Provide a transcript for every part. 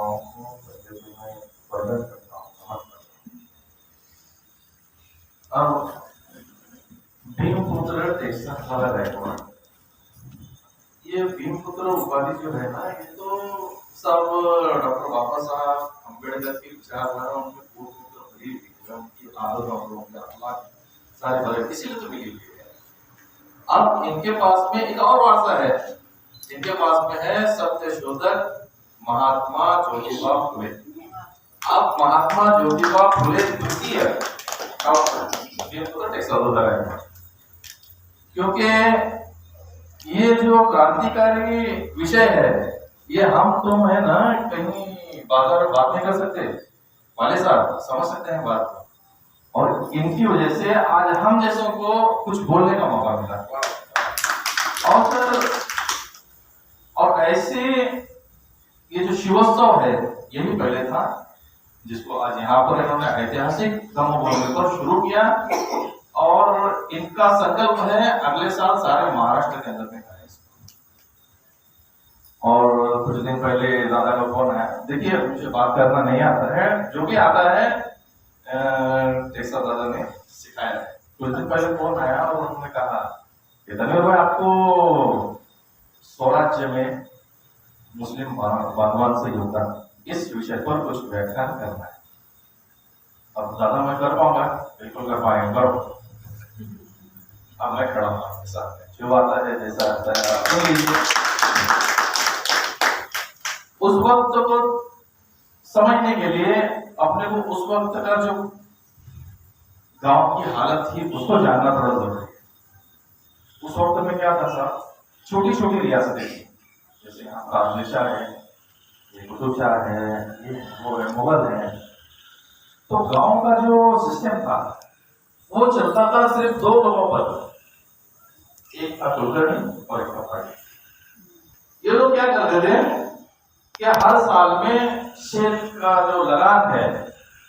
महात्माओं को पहले तो मैं वर्णन करता हूँ, नमस्कार। अब भीमपुत्र टेक्सास वाला गायकवाड़, ये भीमपुत्र उपाधि जो है ना, ये तो सब डॉक्टर बाबा साहब अम्बेडकर की विचारधारा उनके पूर्ण पुत्र भरी हुई है, उनकी आदत और उनके अखलाक सारे भले इसीलिए तो मिली हुई है। अब इनके पास में एक और वारसा है, इनके पास में है सत्य शोधक महात्मा ज्योतिबा फुले। अब महात्मा ज्योतिबा फुले द्वितीय क्योंकि ये जो क्रांतिकारी विषय है, ये हम तुम है ना कहीं बात नहीं कर सकते, वाले साहब समझ सकते हैं बात, और इनकी वजह से आज हम जैसों को कुछ बोलने का मौका मिला। और सर, और ऐसे ये जो शिवोत्सव है, यही पहले था जिसको आज यहाँ पर इन्होंने ऐतिहासिक दमोह पर शुरू किया, और इनका संकल्प है अगले साल सारे महाराष्ट्र के अंदर में करें। और कुछ दिन पहले दादा का फोन आया, देखिए मुझे बात करना नहीं आता है, जो भी आता है टेक्सास दादा ने सिखाया है। कुछ दिन पहले फोन आया और उन्होंने कहा कि धन्यवाद भाई, आपको स्वराज्य में मुस्लिम बांधवान से योगदान, इस विषय पर कुछ व्याख्यान करना है। अब दादा मैं कर पाऊंगा? बिल्कुल कर पाएंगे, करो। अब मैं खड़ा हूँ आपके साथ, जो आता है जैसा आता है उस वक्त को समझने के लिए अपने को उस वक्त का जो गांव की हालत थी उसको जानना थोड़ा जरूरी है। उस वक्त में क्या था साहब, छोटी छोटी रियासतें थी, जैसे यहाँ आदिलशाह है, ये कुतुब शाह है, ये वो है मुगल है। तो गांव का जो सिस्टम था वो चलता था सिर्फ दो लोगों पर, एक था कुलकर्णी और एक था पाटिल। ये लोग क्या करते थे कि हर साल में शेर का जो लगान है,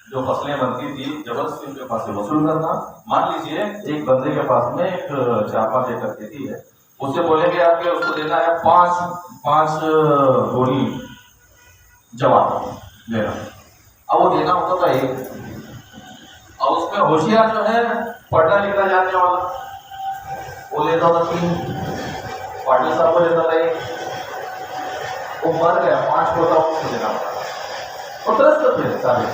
जो फसलें बनती थी, जबरदस्ती उनके पास से वसूल करना। मान लीजिए एक बंदे के पास में एक 4-5 एकड़ खेती है, उससे बोलेंगे आपके उसको देना है 5 गोली जवाब देना। अब वो देना होता था एक, और उसमें होशियार जो है पढ़ना लिखना जानने वाला वो लेता था 3, पाटिल साहब को लेता था 1, वो मर गया, 5 को था उसको देना पड़ा। और तरस थे सारे,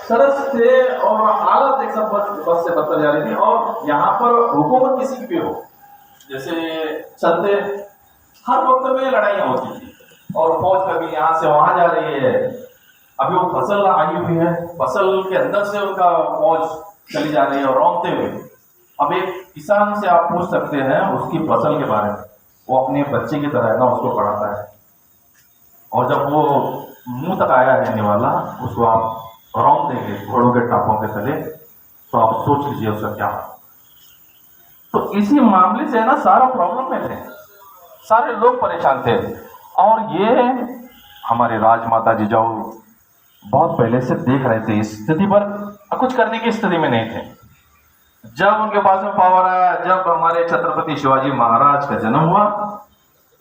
तरस थे, और हालत एक सब बस से बदतर जा रही थी। और यहाँ पर हुकूमत किसी की भी हो, जैसे चलते हर वक्त में लड़ाइयाँ होती थी, और फौज कभी यहाँ से वहां जा रही है। अभी वो फसल आई हुई है, फसल के अंदर से उनका फौज चली जा रही है और रौंदते हुए। अब एक किसान से आप पूछ सकते हैं उसकी फसल के बारे में, वो अपने बच्चे की तरह है ना उसको पढ़ाता है, और जब वो मुंह तक आया रहने वाला उसको आप रौंद देंगे घोड़ों के टापों के तले, तो आप सोच लीजिए उसका क्या। तो इसी मामले से ना सारा प्रॉब्लम में थे, सारे लोग परेशान थे। और ये हमारे राजमाता जिजाऊ बहुत पहले से देख रहे थे इस स्थिति पर, कुछ करने की स्थिति में नहीं थे। जब उनके पास में पावर आया, जब हमारे छत्रपति शिवाजी महाराज का जन्म हुआ,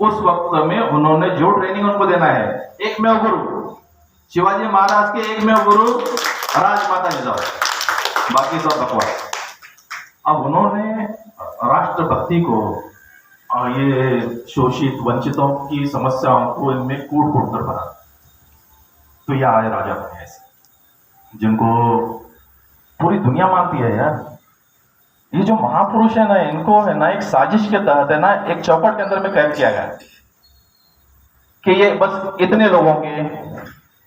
उस वक्त में उन्होंने जो ट्रेनिंग उनको देना है, एकमेव गुरु शिवाजी महाराज के, एकमेव गुरु राजमाता जिजाऊ, बाकी सब बकवास। अब उन्होंने राष्ट्रभक्ति को और ये शोषित वंचितों की समस्याओं को इनमें कूट कूट कर भरा। तो ये आए राजा बने ऐसे, जिनको पूरी दुनिया मानती है यार। ये जो महापुरुष है ना, इनको है ना एक साजिश के तहत है ना एक चौकट के अंदर में कैद किया गया कि ये बस इतने लोगों के,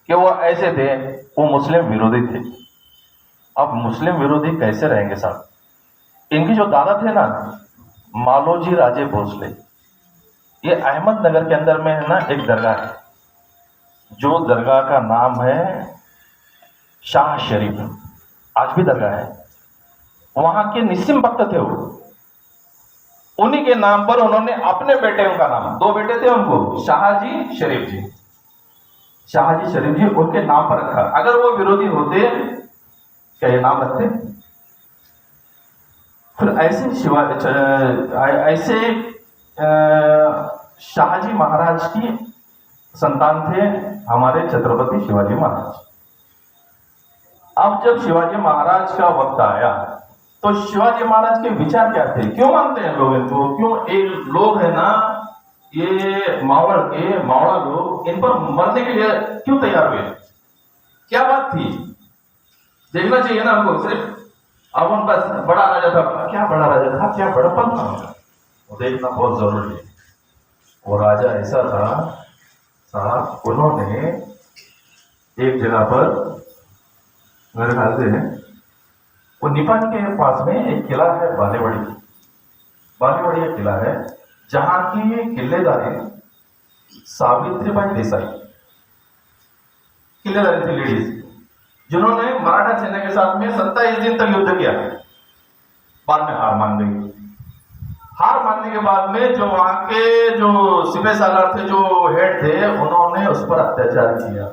कि वो ऐसे थे, वो मुस्लिम विरोधी थे। अब मुस्लिम विरोधी कैसे रहेंगे साहब? इनके जो दादा थे ना, मालोजी राजे भोसले, ये अहमदनगर के अंदर में है ना एक दरगाह है, जो दरगाह का नाम है शाह शरीफ, आज भी दरगाह है। वहां के निस्सिम भक्त थे वो, उन्हीं के नाम पर उन्होंने अपने बेटे, उनका नाम, 2 बेटे थे उनको, शाहजी शरीफ जी, शाहजी शरीफ जी उनके नाम पर रखा। अगर वो विरोधी होते क्या ये नाम रखते? फिर ऐसे शाहजी महाराज की संतान थे हमारे छत्रपति शिवाजी महाराज। अब जब शिवाजी महाराज का वक्त आया तो शिवाजी महाराज के विचार क्या थे, क्यों मानते हैं लोग इनको, क्यों एक लोग है ना ये मावड़ा लोग इन पर मरने के लिए क्यों तैयार हुए, क्या बात थी, देखना चाहिए ना हमको। सिर्फ अब उन बस बड़ा राजा था, क्या बड़ा राजा था, क्या बड़प्पन था, वो देखना बहुत जरूरी है। वो राजा ऐसा था साहब, उन्होंने एक जगह पर मेरे ख्याल से वो निपान के पास में एक किला है बालेवाड़ी एक किला है, जहां की किलेदारी सावित्रीबाई देसाई किलेदारी थी लेडीज, जिन्होंने मराठा सेना के साथ में 27 दिन तक युद्ध किया। बाद में हार मान गई। हार मानने के बाद में जो वहां के जो सिपह सालार थे, जो हेड थे, उन्होंने उस पर अत्याचार किया।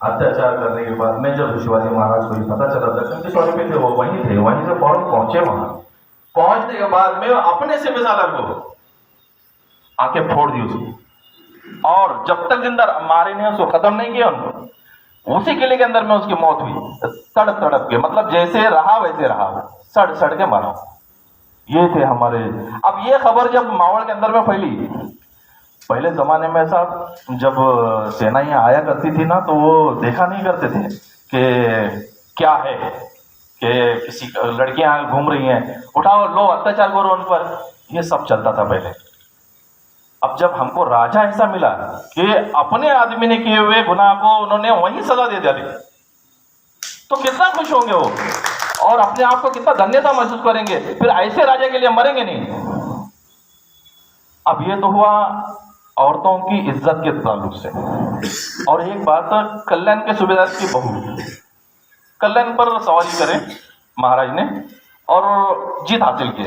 अत्याचार करने के बाद में जब शिवाजी महाराज को पता चला था, क्योंकि सॉरी पे थे वो वहीं थे, वहीं से फौरन पहुंचे। वहां पहुंचने के बाद में अपने सिपह सालार को आके फोड़ दी उसकी, और जब तक जिंदा मारे नहीं उसको खत्म नहीं किया उनको। उसी किले के अंदर में उसकी मौत हुई, तड़प तड़प के, मतलब जैसे रहा वैसे रहा, सड़ सड़ के मरा। ये थे हमारे। अब ये खबर जब मावड़ के अंदर में फैली, पहले जमाने में ऐसा जब सेना यहाँ आया करती थी ना, तो वो देखा नहीं करते थे कि क्या है, कि किसी लड़कियां घूम रही हैं, उठाओ लो अत्याचार करो उन पर, ये सब चलता था पहले। अब जब हमको राजा ऐसा मिला कि अपने आदमी ने किए हुए गुनाह को उन्होंने वहीं सजा दे दिया, तो कितना खुश होंगे वो, और अपने आप को कितना धन्यता महसूस करेंगे, फिर ऐसे राजा के लिए मरेंगे नहीं। अब ये तो हुआ औरतों की इज्जत के ताल्लुक से। और एक बात, कल्याण के सूबेदार की बहू कल्याण पर सवारी करे महाराज ने और जीत हासिल की।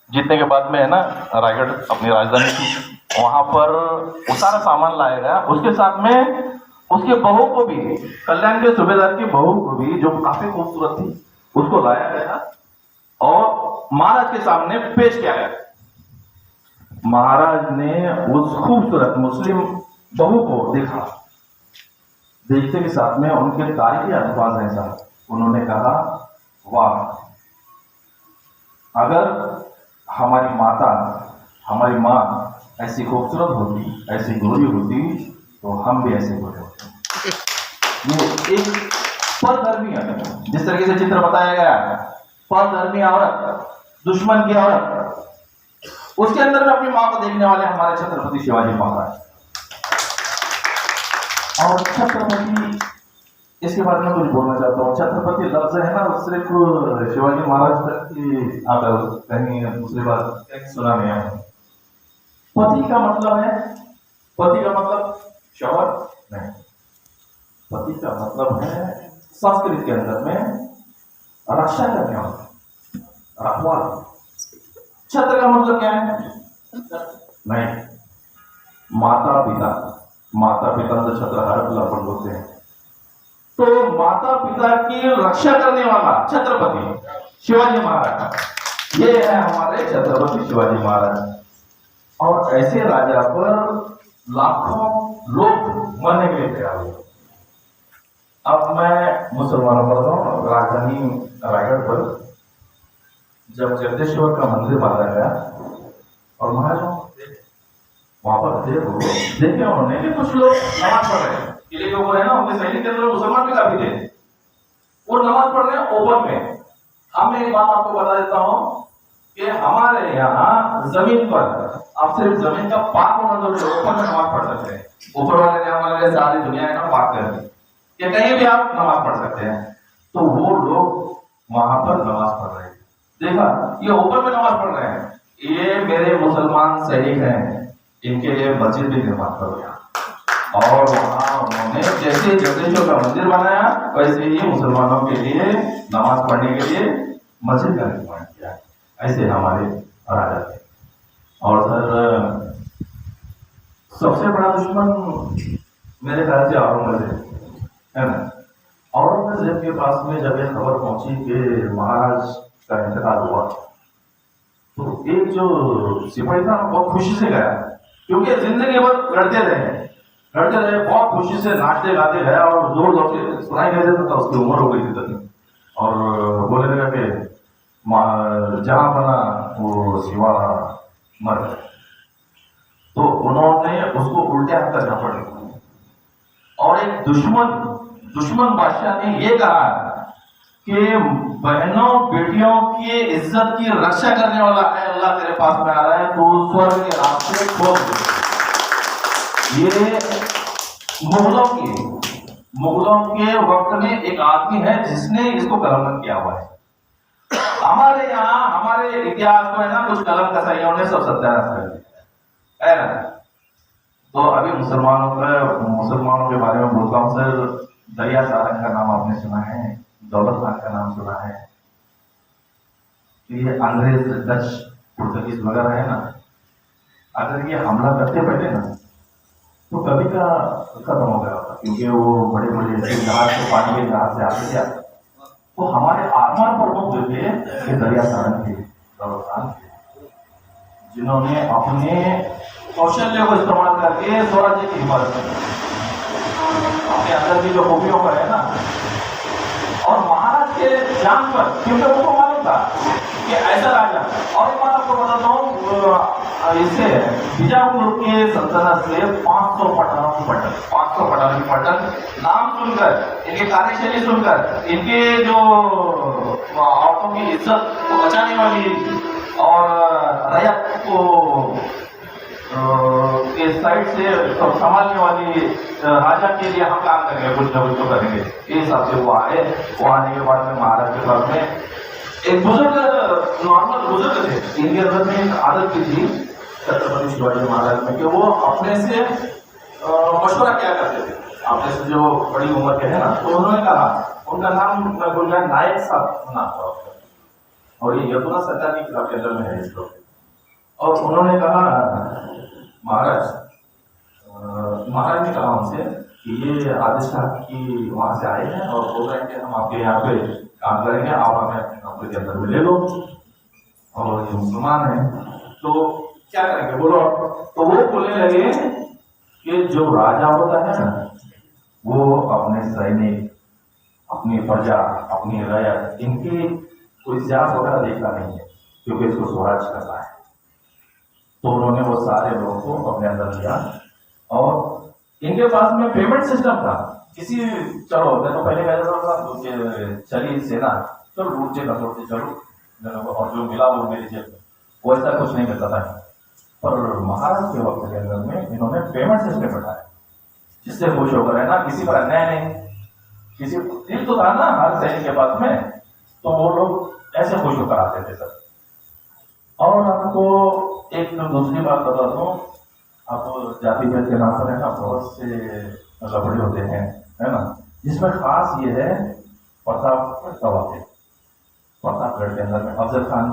जीतने के बाद में है ना, रायगढ़ अपनी राजधानी थी, वहां पर वो सारा सामान लाया गया, उसके साथ में उसके बहू को भी, कल्याण के सूबेदार की बहू को भी, जो काफी खूबसूरत थी, उसको लाया गया और महाराज के सामने पेश किया गया। महाराज ने उस खूबसूरत मुस्लिम बहू को देखा, देखते के साथ में उनके तारीफी अल्फाज हैं साहब। उन्होंने कहा, वाह, अगर हमारी माता, हमारी माँ ऐसी खूबसूरत होती, ऐसी गोरी होती, तो हम भी ऐसे गोरे होते। वो एक परधर्मी है, जिस तरीके से चित्र बताया गया, परधर्मी औरत, दुश्मन की औरत, उसके अंदर में अपनी मां को देखने वाले हमारे छत्रपति शिवाजी महाराज। और छत्रपति, इसके बारे में कुछ बोलना चाहता हूँ। छत्रपति लफ्ज है ना, सिर्फ शिवाजी महाराज तक की, आप कहीं दूसरी बात कहीं सुना नहीं है। पति का मतलब है, पति का मतलब शौहर नहीं, पति का मतलब है संस्कृत के अंदर में रक्षा करने वाला, रखवाला। छत्र का मतलब क्या है? नहीं, माता पिता, माता पिता तो छत्र हर लपट होते हैं, तो माता पिता की रक्षा करने वाला छत्रपति शिवाजी महाराज, ये है हमारे छत्रपति शिवाजी महाराज। और ऐसे राजा पर लाखों लोग मरने के लिए तैयार हुए। अब मैं मुसलमानों पर हूँ, राजधानी रायगढ़ पर जब जगदेश्वर का मंदिर बांधा गया और महाराज वहां पर थे, वो देखे उन्होंने कि कुछ लोग नमाज पढ़ रहे हैं, किले के ऊपर है ना, उनके सैनिक के अंदर मुसलमान भी काफी थे, वो नमाज पढ़ रहे हैं ओपन में। अब मैं एक बात आपको बता देता हूँ कि हमारे यहाँ जमीन पर आप सिर्फ जमीन का पाक होना जरूरी है, ओपन में नमाज पढ़ सकते हैं। ऊपर वाले ने हमारे सारी दुनिया है ना पाक कर दी कि कहीं भी आप नमाज पढ़ सकते हैं। तो वो लोग वहां पर नमाज पढ़ रहे हैं, देखा ये ऊपर में नमाज पढ़ रहे हैं, ये मेरे मुसलमान सैनिक हैं, इनके लिए मस्जिद भी निर्माण करो यहाँ। और वहां उन्होंने जैसे जगदेश्वर का मंदिर बनाया, वैसे ही मुसलमानों के लिए नमाज पढ़ने के लिए मस्जिद का निर्माण किया। ऐसे हमारे राजा थे। और सर सबसे बड़ा दुश्मन मेरे ख्याल से औरंगजेब है ना। औरंगजेब के पास में जब यह खबर पहुंची कि महाराज का इंतकाल हुआ, तो एक जो सिपाही था बहुत खुशी से गया क्योंकि जिंदगी भर लड़ते रहे, बहुत खुशी से नाचते गाते गया और जोर जोर से सुनाई नहीं देता था, उसकी उम्र हो गई थी तभी। और बोले लगा कि जहां बना वो सिवाला मर गए। तो उन्होंने उसको उल्टे हाथ का झपट दिया। और एक दुश्मन बादशाह ने ये कहा कि बहनों बेटियों की इज्जत की रक्षा करने वाला है अल्लाह तेरे पास में आ रहा है, तो स्वर्ग के रास्ते खोल दे। ये मुगलों के वक्त में एक आदमी है जिसने इसको कलमबंद किया हुआ है। हमारे यहाँ हमारे इतिहास को है ना कुछ कलम कसाइयों ने सब सत्यानाश कर दिया है ना। तो अभी मुसलमानों के बारे में बोलता हूँ सर, दरिया सारंग का नाम आपने सुना है, दौलत खान का नाम सुना है, ये अंग्रेज डच पुर्तगीज वगैरह है ना, अगर ये हमला करते पहले ना तो कभी का खत्म हो गया होता, क्योंकि वो बड़े बड़े जहाज से पानी के जहाज से आते थे। तो हमारे आत्मा प्रमुख जो थे ये दरिया सारंग थे, दौलत खान थे, जिन्होंने अपने कौशल्य को इस्तेमाल करके स्वराज्य की हिफाजत की, अपने अंदर की जो खूबियों पर है ना। और महाराज के जान पर, क्योंकि उनको मालूम था कि ऐसा राजा। और एक बात आपको बताता हूँ, इससे बीजापुर के सल्तनत से 500 पठानों की पटन नाम सुनकर, इनकी कार्यशैली सुनकर, इनके जो औरतों की इज्जत को बचाने वाली और रैयत को के साइड से संभालने वाली राजा के लिए हम काम करेंगे, कुछ न कुछ तो करेंगे, इस हिसाब से वो आए। वो आने के बाद में महाराज के पास में एक बुजुर्ग, नॉर्मल बुजुर्ग थे, इनके अंदर में एक आदत भी थी छत्रपति शिवाजी महाराज में कि वो अपने से मशवरा क्या करते थे, अपने से जो बड़ी उम्र के है ना। तो उन्होंने कहा, उनका नाम गुलजार नायक साहब नाम था, और ये यदुना सरकार की किताब के अंदर में है इसको। और उन्होंने कहा महाराज ने कहा उनसे कि ये आदिश साहब की वहां से आए हैं और बोल रहे हैं कि हम आपके यहाँ पे काम करेंगे, आप हमें अपनी नौकरी के अंदर में ले लो, और ये मुसलमान है तो क्या करेंगे बोलो। तो वो बोलने लगे कि जो राजा होता है ना, वो अपने सैनिक, अपनी प्रजा, अपनी रैयत, इनकी कोई सियासत वगैरह देखता नहीं है, क्योंकि इसको स्वराज करना है। तो उन्होंने वो सारे लोगों को अपने अंदर लिया, और इनके पास में पेमेंट सिस्टम था। किसी चलो मैं तो पहले कहता था चलिए सेना चलो लूटते न लूटते चलो, और जो मिला वो मेरी जेब में, वो ऐसा कुछ नहीं करता था। पर महाराज के वक्त के अंदर में इन्होंने पेमेंट सिस्टम बनाया, जिससे खुश होकर है ना, किसी पर अन्याय नहीं, किसी दिल तो था ना हर सैनिक के पास में, तो वो लोग ऐसे खुश होकर आते थे सर। और आपको एक दूसरी बात बता दूं, आप जाति भेद के नाम पर है ना बहुत से लफड़े होते हैं, है ना, जिसमें खास ये है प्रतापगढ़ के अंदर में अफजल खान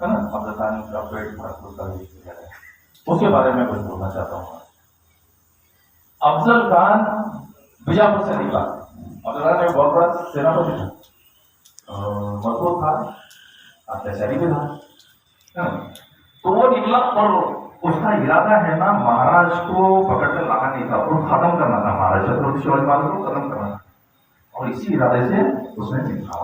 है ना, अफजल खान का पेट भरपूर का है, उसके बारे में कुछ बोलना चाहता हूँ। अफजल खान बीजापुर से निकला, अफजल खान एक बहुत बड़ा सेनापति था, मजबूत था, अत्याचारी भी था, तो वो निकला और उसका इरादा है ना महाराज को पकड़कर लाना नहीं था, और खत्म करना था, महाराज छत्रपति शिवाजी महाराज को खत्म करना था, और इसी इरादे से उसने निकला।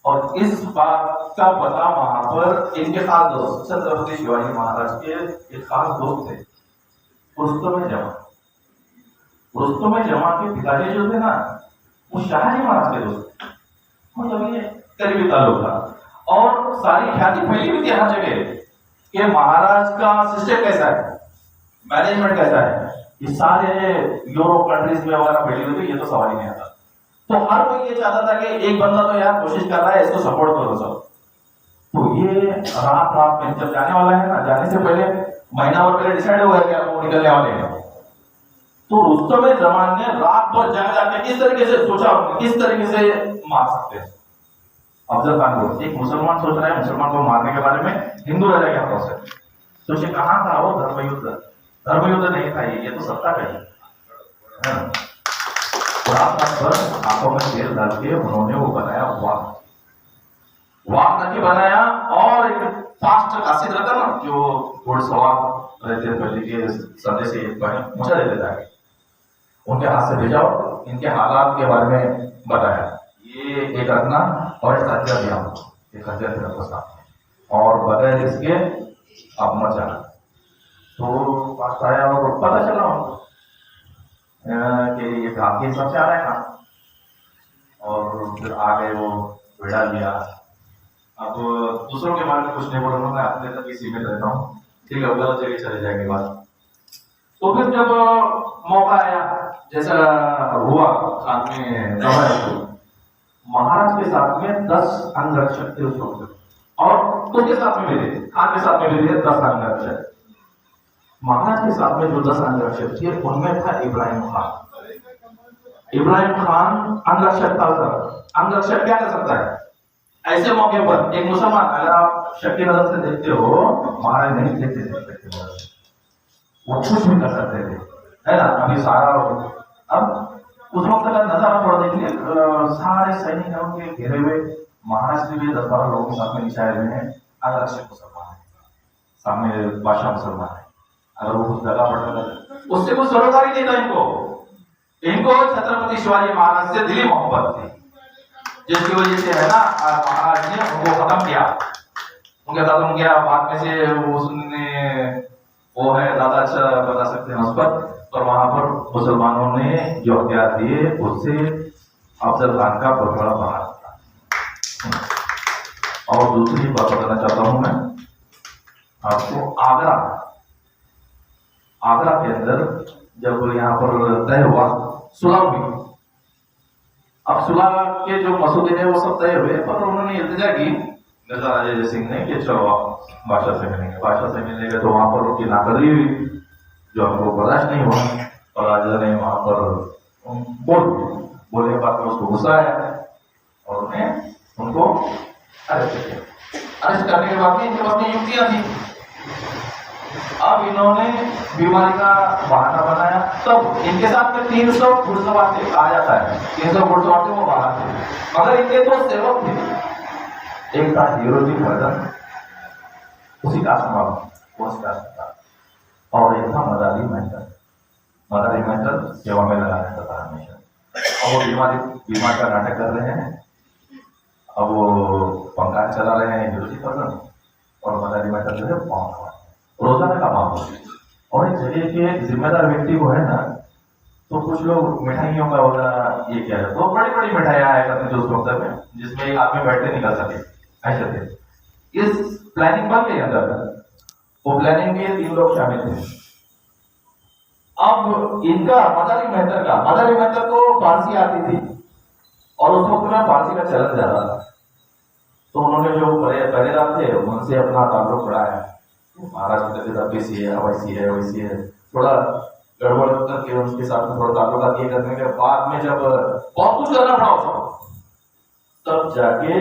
और इस बात का पता वहां पर इनके खास दोस्त छत्रपति शिवाजी महाराज के एक खास दोस्त थे, रुस्तम जमा के पिताजी जो थे ना, वो शाहजी महाराज के दोस्त, मतलब ये करीबी ताल्लुक था। और सारी ख्याति फैली हुई थी हर जगह कि महाराज का सिस्टम कैसा है, मैनेजमेंट कैसा है, ये सारे यूरोप कंट्रीज में वगैरह फैली हुई थी, ये तो सवाल ही नहीं आता। तो हर कोई ये चाहता था कि एक बंदा तो यार कोशिश कर रहा है, इसको सपोर्ट करो सब। तो ये रात में जब जाने वाला है ना, जाने से पहले महीना भर पहले डिसाइड हो गया कि वो निकलने वाले हैं। तो रुस्तम जमान ने रात भर जग जाके किस तरीके से सोचा, किस तरीके से मार सकते हैं अफजल खान को। एक मुसलमान सोच रहा है मुसलमान को मारने के बारे में, हिंदू राजा क्या प्रोसेस सोचे, कहाँ था वो धर्म युद्ध नहीं था, ये तो सत्ता का ही है। रात भर आंखों में तेल डाल के उन्होंने वो बनाया वाक नदी बनाया, और एक फास्ट खासियत रहता ना, जो घुड़सवार रहते हैं पहले के सदस्य से पहुंचा देता है, उनके हाथ से भेजा और इनके हालात के बारे में बताया, ये एक रखना और एक हथियार दिया, एक हथियार दिया उसका साथ में, और बगैर इसके आप मत जाना। तो पास आया और पता चला उनको कि ये काफी सबसे आ रहा है ना, और फिर आ गए वो बेड़ा लिया। अब दूसरों के बारे में कुछ नहीं बोलूंगा, मैं अपने तक ही सीमित रहता हूँ, ठीक है, गलत जगह चले जाएंगे बात। तो फिर जब मौका आया, जैसा हुआ खान में महाराज के साथ में 10 अंगरक्षक थे उस वक्त, और उसके साथ में भी थे, खान के साथ में भी थे 10 अंगरक्षक। महाराज के साथ में जो 10 अंगरक्षक थे उनमें था इब्राहिम खान। इब्राहिम खान अंगरक्षक था। अंगरक्षक क्या कर सकता है ऐसे मौके पर? एक मुसलमान, अगर आप शक्की नजर से देखते हो, महाराज नहीं देखते थे, वो कुछ भी कर सकते थे, है ना। अभी सारा अब उस वक्त का नजारा थोड़ा देखिए, सारे सैनिक के घेरे हुए, महाराज के भी 10-12 लोगों के साथ में निशाए हुए हैं, अंगरक्षक मुसलमान है, सामने बादशाह मुसलमान है। अगर वो कुछ लगा पड़ता उससे कुछ सरोकारी नहीं था इनको छत्रपति शिवाजी महाराज से दिली मोहब्बत थी, जिसकी वजह से है ना महाराज ने उनको खत्म किया, उनके खत्म किया। बाद में से उसने वो है ज्यादा अच्छा बता सकते हैं उस पर वहां पर मुसलमानों ने जो हथियार दिए उससे अफजल खान का बहुत बड़ा बहार था। और दूसरी बात बताना चाहता हूं मैं आपको, आगरा के अंदर जब यहाँ पर तय हुआ सुलह हुई, अब सुलह के जो मसूदे हैं वो सब तय हुए, पर उन्होंने इल्तिजा की मिर्जा राजा जय सिंह ने कि चलो बादशाह से मिलेंगे। बादशाह से मिलने के तो वहां पर उनकी नाकदरी हुई, जो हमको बर्दाश्त नहीं हुआ, और राजा ने वहां पर बोलने के बाद में उसको गुस्सा आया और उनको अरेस्ट किया। अरेस्ट करने के बाद इनके पास में युक्तियां थी। अब इन्होंने बीमारी का बहाना बनाया, तब इनके साथ में 300 घुड़सवार थे, कहा जाता है 300 घुड़सवार थे, वो बाहर थे, मगर इनके दो सेवक थे, एक था हीरोजी वर्धन, उसी का और एक था मदारी मेहतर सेवा में लगा रहता था हमेशा। अब वो बीमार का नाटक कर रहे हैं, अब वो पंखा चला रहे हैं हीरोजी वर्धन, और मदारी मेहतर जो है पंखा रोजाना का मामला। और एक जगह के जिम्मेदार व्यक्ति को है ना, तो कुछ लोग मिठाइयों का वाला ये क्या है, तो बड़ी बड़ी मिठाइयां आया करते थे उस वक्त में, जिसमें एक आदमी बैठते निकल सके, ऐसे थे। इस प्लानिंग बन गई अंदर, वो प्लानिंग में 3 लोग शामिल थे। अब इनका मदारी मेहतर को फारसी आती थी, और उस वक्त में फारसी का चलन ज्यादा था, तो उन्होंने जो पहरेदार थे उनसे अपना ताल्लुक बढ़ाया, महाराज वैसी है, थोड़ा गड़बड़ करके उसके साथ में थोड़ा ताल्लुकात ये करने के बाद में जब बहुत कुछ करना पड़ा उसको, तब जाके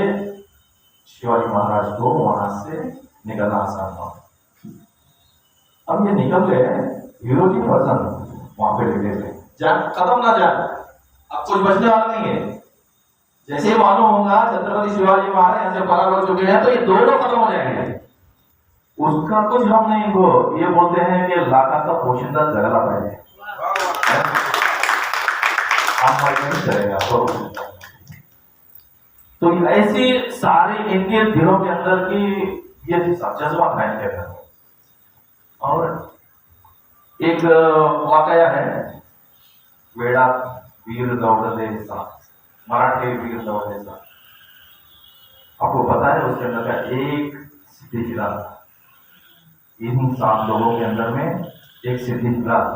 शिवाजी महाराज को वहां से निकलना आसान हुआ। अब ये निकल गए, हीरोजी वर्धन वहां पे लेटे थे, जान खत्म ना जान, अब कुछ बचने वाला नहीं है। जैसे ही मालूम होगा छत्रपति शिवाजी महाराज यहाँ से फरार हो चुके हैं, तो ये दोनों खत्म हो जाएंगे। उसका कुछ हम नहीं, को ये बोलते हैं कि लाका का पोशिंदा झगड़ा पड़े, चलेगा। तो ऐसी सारे इनके दिलों के अंदर की ये जज्बा है इनके अंदर। और एक वाकया है, वेड़ा वीर दौड़ले साथ, मराठे वीर दौड़ले साथ, आपको पता है उसके अंदर का एक सिद्धि जिला था। इन 7 लोगों के अंदर में एक सिद्धि हिलाल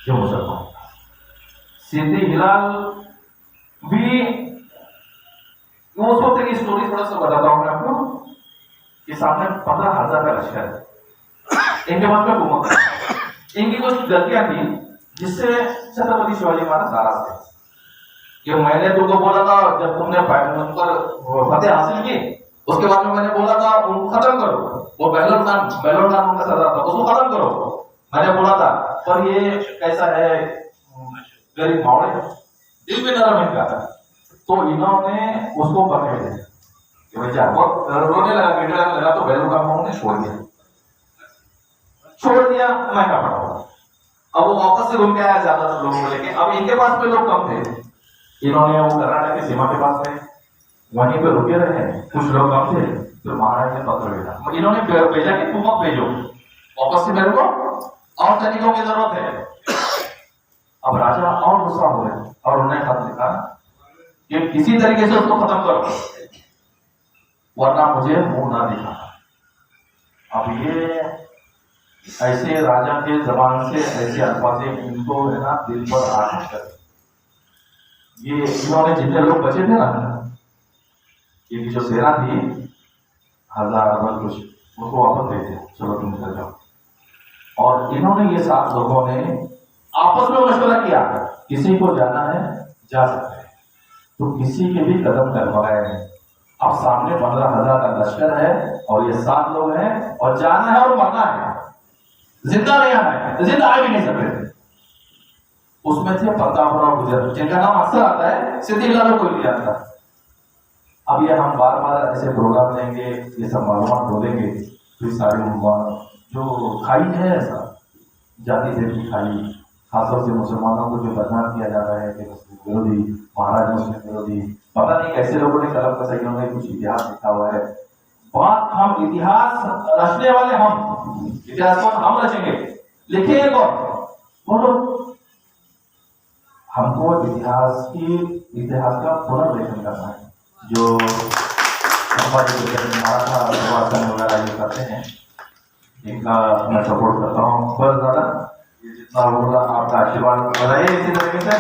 जो मुसलमान था। सिद्धि हिलाल भी उस वक्त की स्टोरी थोड़ा सा बताता हूं मैं आपको, कि सामने 15,000 का लश्कर है, इनके पास में घूमता है। इनकी कुछ गलतियां थी जिससे छत्रपति शिवाजी महाराज नाराज थे कि मैंने तुमको बोला था जब तुमने फतेह हासिल की, उसके बाद में मैंने बोला था उनको खत्म करो, वो बहलोल खान उनका सरदार था, उसको खत्म करो, मैंने बोला था। पर ये कैसा है, गरीब मावड़े, दिल में नरम इनका, तो इन्होंने उसको पकड़ लिया कि भाई जा बहुत रोने लगा, गिड़गिड़ाने लगा, तो बैलों का मुंह ने छोड़ दिया, मैं क्या पढ़ाऊंगा। अब वो वापस से घूम के आया ज्यादातर लोगों को लेके। अब इनके पास में लोग कम थे, इन्होंने वो कर्नाटक की सीमा के पास में वहीं पे रुके रहे, कुछ लोग कम थे। तो महाराज ने पत्र भेजा, इन्होंने भेजा कि तुम मत भेजो वापस से, मेरे को और सैनिकों की जरूरत है। अब राजा और गुस्सा हो गए और उन्होंने खत लिखा कि किसी तरीके से उसको खत्म करो, वरना मुझे मुंह ना दिखाना। अब ये ऐसे राजा के जबान से ऐसे अल्फाज़े इनको है ना दिल पर आघात कर, ये इन्होंने जितने लोग बचे थे ना, इनकी जो सेना थी 1000 कुछ, उसको वापस भेजे, चलो तुम निकल जाओ। और इन्होंने ये 7 लोगों ने आपस में मशवरा किया, किसी को जाना है जा सकते हैं, तो किसी के भी कदम करवाए हैं। अब सामने 15,000 का लश्कर है और ये 7 लोग हैं, और जाना है और मरना है, जिंदा नहीं आना है, जिंदा आ भी नहीं सकते। उसमें थे प्रतापराव गुजर, जिनका नाम अक्सर आता है, सिद्धि लाल कोई नहीं आता। अब ये हम बार बार ऐसे प्रोग्राम देंगे, ये सब मालूमात बोलेंगे, तो सारी जो खाई है ऐसा जाति भेद की खाई, खासतौर से मुसलमानों को जो बदनाम किया जा रहा है कि मुस्लिम विरोधी, महाराज मुस्लिम विरोधी, पता नहीं कैसे लोगों ने कलम कसा, इन्होंने कुछ इतिहास लिखा हुआ है। बात हम इतिहास रचने वाले, हम इतिहास को हम रचेंगे, लिखेंगे कौन, बोलो। हमको इतिहास का पुनर्लेखन करना है, जो मराठा वगैरह ये करते हैं, इनका मैं सपोर्ट करता हूँ। पर दादा ये जितना होगा आपका आशीर्वाद बताइए, इसी तरीके से